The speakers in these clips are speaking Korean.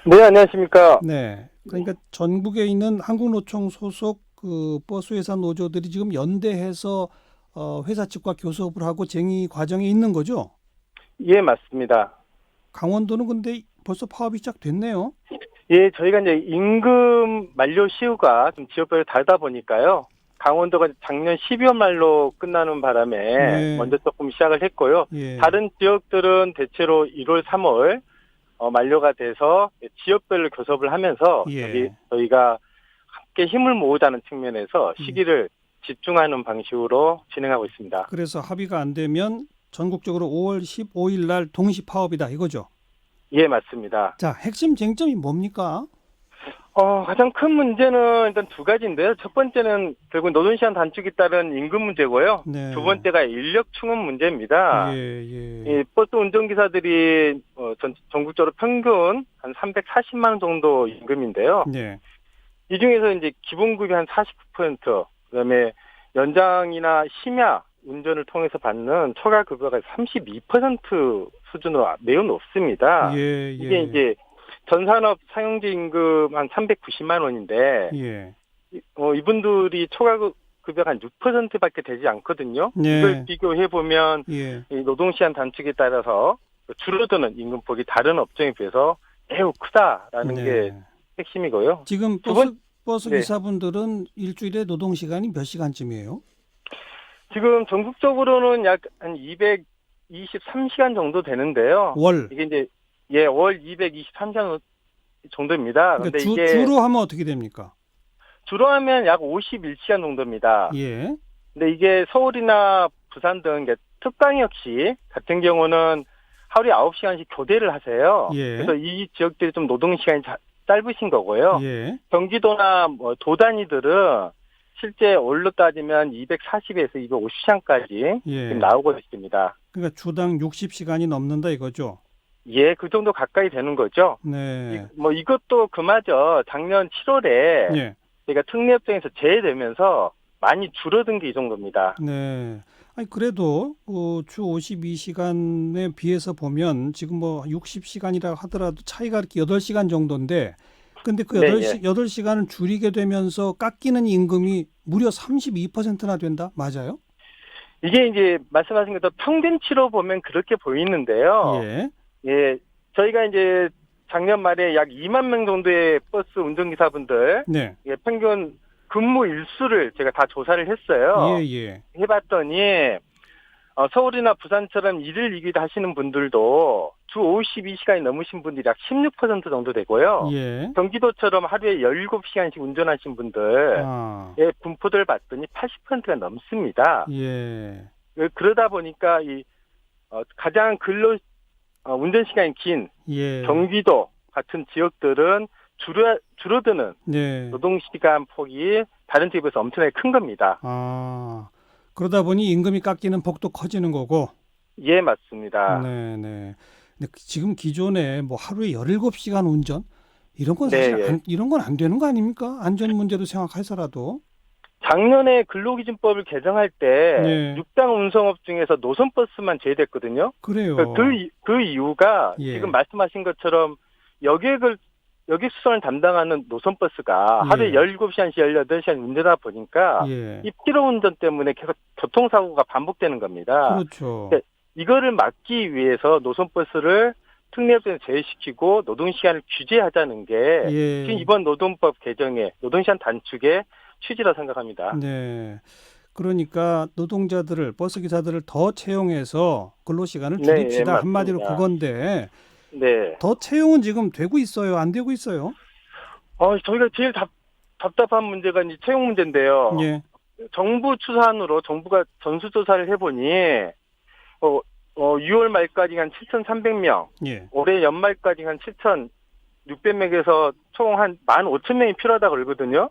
네, 안녕하십니까. 네. 그러니까 전국에 있는 한국노총 소속 그 버스회사 노조들이 지금 연대해서 회사 측과 교섭을 하고 쟁의 과정에 있는 거죠. 예, 맞습니다. 강원도는 근데 벌써 파업이 시작됐네요. 예, 저희가 이제 임금 만료 시효가 좀 지역별로 다르다 보니까요. 강원도가 작년 12월 말로 끝나는 바람에 네. 먼저 조금 시작을 했고요. 예. 다른 지역들은 대체로 1월, 3월 만료가 돼서 지역별로 교섭을 하면서 여기 예. 저희가 함께 힘을 모으자는 측면에서 예. 시기를 집중하는 방식으로 진행하고 있습니다. 그래서 합의가 안 되면 전국적으로 5월 15일 날 동시 파업이다 이거죠. 예, 맞습니다. 자, 핵심 쟁점이 뭡니까? 가장 큰 문제는 일단 두 가지인데요. 첫 번째는 결국 노동시간 단축에 따른 임금 문제고요. 두 네. 번째가 인력 충원 예, 문제입니다. 예. 이 버스 운전기사들이 전국적으로 평균 한 340만 원 정도 임금인데요. 네. 이 중에서 이제 기본급이 한 49%, 그다음에 연장이나 심야 운전을 통해서 받는 초과급여가 32% 수준으로 매우 높습니다. 예, 이게 예. 이제 전산업 사용자 임금 한 390만 원인데 예. 이분들이 초과급여가 한 6%밖에 되지 않거든요. 이걸 네. 비교해 보면 예. 이 노동시간 단축에 따라서 줄어드는 임금폭이 다른 업종에 비해서 매우 크다라는 게 네. 핵심이고요. 지금 두 번, 버스 네. 기사분들은 일주일에 노동 시간이 몇 시간쯤이에요? 지금 전국적으로는 약 한 223시간 정도 되는데요. 월. 이게 이제 월 223시간 정도입니다. 그러니까 그런데 이게 주로 하면 어떻게 됩니까? 주로 하면 약 51시간 정도입니다. 예. 근데 이게 서울이나 부산 등 이제 특광역시 같은 경우는 하루에 9시간씩 교대를 하세요. 예. 그래서 이 지역들이 좀 노동 시간이 짧으신 거고요. 예. 경기도나 뭐 도 단위들은 실제 월로 따지면 240에서 250시간까지 지금 예. 나오고 있습니다. 그러니까 주당 60시간이 넘는다 이거죠. 예, 그 정도 가까이 되는 거죠. 네. 이것도 그마저 작년 7월에 예. 저희가 특례협정에서 제외되면서 많이 줄어든 게 이 정도입니다. 네. 아니 그래도 주 52시간에 비해서 보면 지금 뭐 60시간이라 하더라도 차이가 이렇게 8시간 정도인데 근데 그 네, 예. 8시간을 줄이게 되면서 깎이는 임금이 무려 32%나 된다? 맞아요? 이게 이제 말씀하신 것도 평균치로 보면 그렇게 보이는데요. 예. 예, 저희가 이제 작년 말에 약 2만 명 정도의 버스 운전기사분들 네. 평균 근무 일수를 제가 다 조사를 예, 했어요. 예. 해봤더니 서울이나 부산처럼 일을 이기다 하시는 분들도 주 52시간이 넘으신 분들이 약 16% 정도 되고요. 예. 경기도처럼 하루에 17시간씩 운전하신 분들의 아. 분포들 봤더니 80%가 넘습니다. 예. 그러다 보니까 가장 운전 시간이 긴 예. 경기도 같은 지역들은 줄어드는 네. 노동시간 폭이 다른 지역에서 엄청나게 큰 겁니다. 아. 그러다 보니 임금이 깎이는 폭도 커지는 거고. 예, 맞습니다. 네, 네. 근데 지금 기존에 뭐 하루에 17시간 운전 이런 건 네, 사실 예. 이런 건 안 되는 거 아닙니까? 안전 문제도 생각해서라도. 작년에 근로기준법을 개정할 때 네. 육당 운송업 중에서 노선버스만 제외됐거든요. 그래요. 그 이유가 지금 예. 말씀하신 것처럼 여객 수선을 담당하는 노선버스가 하루에 예. 17시간씩 18시간 운전하다 보니까 예. 이 피로 운전 때문에 계속 교통사고가 반복되는 겁니다. 그렇죠. 근데 이거를 막기 위해서 노선버스를 특례협정에 제외시키고 노동시간을 규제하자는 게 지금 예. 이번 노동법 개정의 노동시간 단축의 취지라 생각합니다. 네. 그러니까 노동자들을 버스 기사들을 더 채용해서 근로 시간을 네, 예, 줄입시다. 한마디로 맞습니다. 그건데 네. 더 채용은 지금 되고 있어요? 안 되고 있어요? 저희가 제일 답답한 문제가 이제 채용 문제인데요. 예. 정부 추산으로 정부가 전수조사를 해보니, 6월 말까지 한 7,300명, 예. 올해 연말까지 한 7,600명에서 총 한 15,000명이 필요하다고 그러거든요.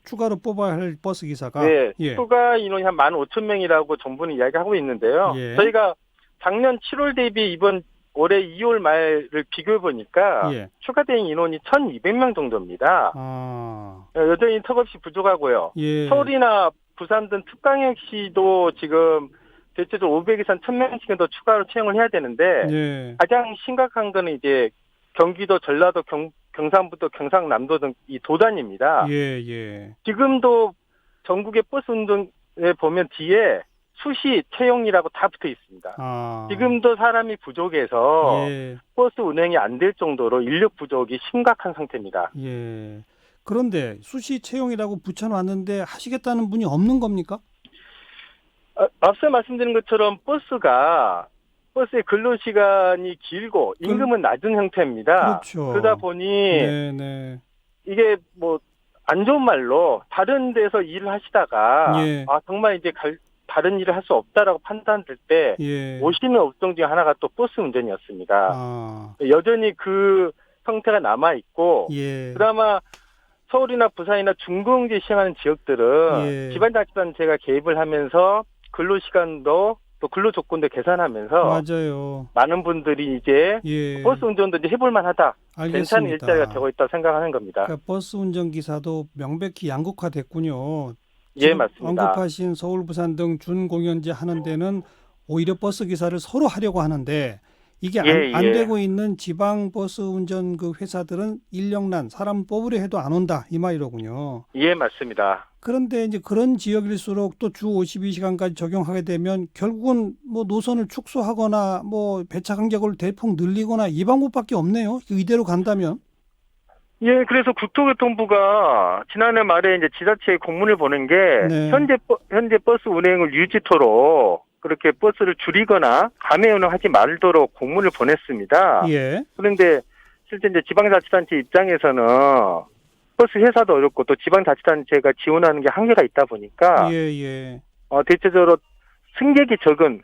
추가로 뽑아야 할 버스 기사가. 네, 예. 추가 인원이 한 15,000명이라고 정부는 이야기하고 있는데요. 예. 저희가 작년 7월 대비 이번 올해 2월 말을 비교해 보니까 예. 추가된 인원이 1,200명 정도입니다. 아. 여전히 턱없이 부족하고요. 예. 서울이나 부산 등 특강역시도 지금 대체적으로 500에서 1,000명씩은 더 추가로 채용을 해야 되는데 예. 가장 심각한 거는 이제 경기도, 전라도, 경상북도, 경상남도 등 이 도단입니다. 예, 예. 지금도 전국의 버스 운전에 보면 뒤에 수시 채용이라고 다 붙어 있습니다. 아. 지금도 사람이 부족해서 예, 버스 운행이 안 될 정도로 인력 부족이 심각한 상태입니다. 예. 그런데 수시 채용이라고 붙여놨는데 하시겠다는 분이 없는 겁니까? 앞서 말씀드린 것처럼 버스의 근로 시간이 길고 임금은 낮은 형태입니다. 그렇죠. 그러다 보니 네, 네. 이게 뭐 안 좋은 말로 다른 데서 일을 하시다가 예. 정말 이제 다른 일을 할 수 없다라고 판단될 때 예. 오시는 업종 중에 하나가 또 버스 운전이었습니다. 아, 여전히 그 형태가 남아 있고 예. 그나마 서울이나 부산이나 중부경제 시행하는 지역들은 예. 지방자치단체가 개입을 하면서 근로시간도 또 근로조건도 개선하면서 맞아요. 많은 분들이 이제 예. 버스 운전도 이제 해볼 만하다. 알겠습니다. 괜찮은 일자리가 되고 있다고 생각하는 겁니다. 그러니까 버스 운전기사도 명백히 양극화됐군요. 예, 지금 맞습니다. 언급하신 서울, 부산 등 준공연제 하는 데는 오히려 버스 기사를 서로 하려고 하는데 이게 안 예. 되고 있는 지방 버스 운전 그 회사들은 인력난 사람 뽑으려 해도 안 온다 이 말이로군요. 예, 맞습니다. 그런데 이제 그런 지역일수록 또 주 52시간까지 적용하게 되면 결국은 뭐 노선을 축소하거나 뭐 배차 간격을 대폭 늘리거나 이 방법밖에 없네요. 이대로 간다면. 예, 그래서 국토교통부가 지난해 말에 이제 지자체에 공문을 보낸 게 네. 현재 버스 운행을 유지토록 그렇게 버스를 줄이거나 감해 운행하지 말도록 공문을 보냈습니다. 예. 그런데 실제 이제 지방자치단체 입장에서는 버스 회사도 어렵고 또 지방자치단체가 지원하는 게 한계가 있다 보니까 예. 대체적으로 승객이 적은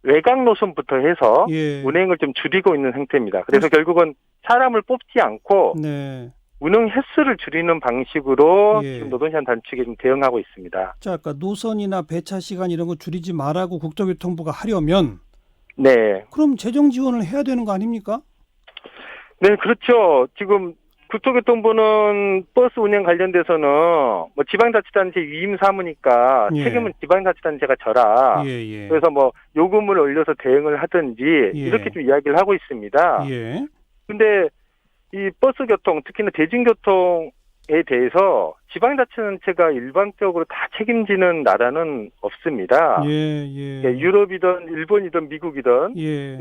외곽 노선부터 해서 예. 운행을 좀 줄이고 있는 형태입니다. 그래서 결국은 사람을 뽑지 않고 네. 운행 횟수를 줄이는 방식으로 예. 지금 노동시간 단축에 좀 대응하고 있습니다. 자, 아까 노선이나 배차 시간 이런 거 줄이지 말라고 국토교통부가 하려면 네. 그럼 재정 지원을 해야 되는 거 아닙니까? 네, 그렇죠. 지금 국토교통부는 버스 운행 관련돼서는 뭐 지방자치단체 위임 사무니까 예. 책임은 지방자치단체가 져라. 예. 그래서 뭐 요금을 올려서 대응을 하든지 예. 이렇게 좀 이야기를 하고 있습니다. 예. 근데 이 버스 교통, 특히나 대중교통에 대해서 지방자치단체가 일방적으로 다 책임지는 나라는 없습니다. 예. 유럽이든 일본이든 미국이든 예.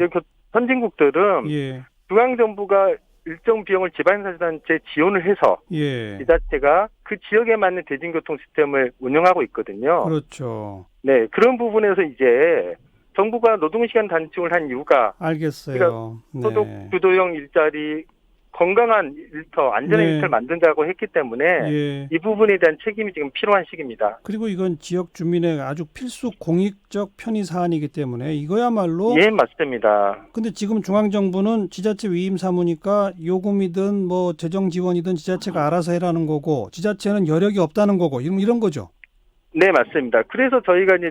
선진국들은 예. 중앙정부가 일정 비용을 지방자치단체에 지원을 해서 예. 지자체가 그 지역에 맞는 대중교통 시스템을 운영하고 있거든요. 그렇죠. 네, 그런 부분에서 이제 정부가 노동시간 단축을 한 이유가 알겠어요. 소득 네. 주도형 일자리, 건강한 일터, 안전한 네. 일터를 만든다고 했기 때문에 예. 이 부분에 대한 책임이 지금 필요한 시기입니다. 그리고 이건 지역 주민의 아주 필수 공익적 편의 사안이기 때문에 이거야말로 예, 맞습니다. 근데 지금 중앙정부는 지자체 위임 사무니까 요금이든 뭐 재정 지원이든 지자체가 알아서 해라는 거고 지자체는 여력이 없다는 거고 이런 거죠. 네, 맞습니다. 그래서 저희가 이제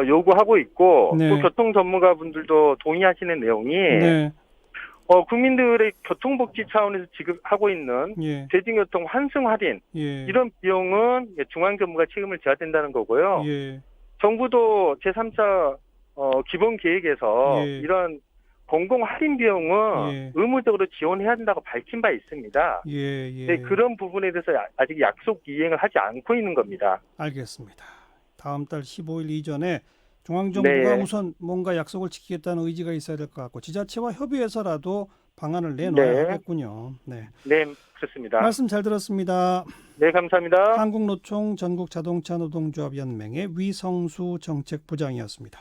요구하고 있고 네. 또 교통 전문가분들도 동의하시는 내용이 네. 국민들의 교통복지 차원에서 지급하고 있는 예. 대중교통 환승 할인 예. 이런 비용은 중앙정부가 책임을 져야 된다는 거고요. 예. 정부도 제3차 기본 계획에서 예. 이런 공공 할인 비용은 예. 의무적으로 지원해야 된다고 밝힌 바 있습니다. 예. 네, 그런 부분에 대해서 아직 약속 이행을 하지 않고 있는 겁니다. 알겠습니다. 다음 달 15일 이전에 중앙정부가 네. 우선 뭔가 약속을 지키겠다는 의지가 있어야 될 것 같고 지자체와 협의해서라도 방안을 내놓아야 네. 하겠군요. 네. 네, 그렇습니다. 말씀 잘 들었습니다. 네, 감사합니다. 한국노총 전국자동차노동조합연맹의 위성수 정책부장이었습니다.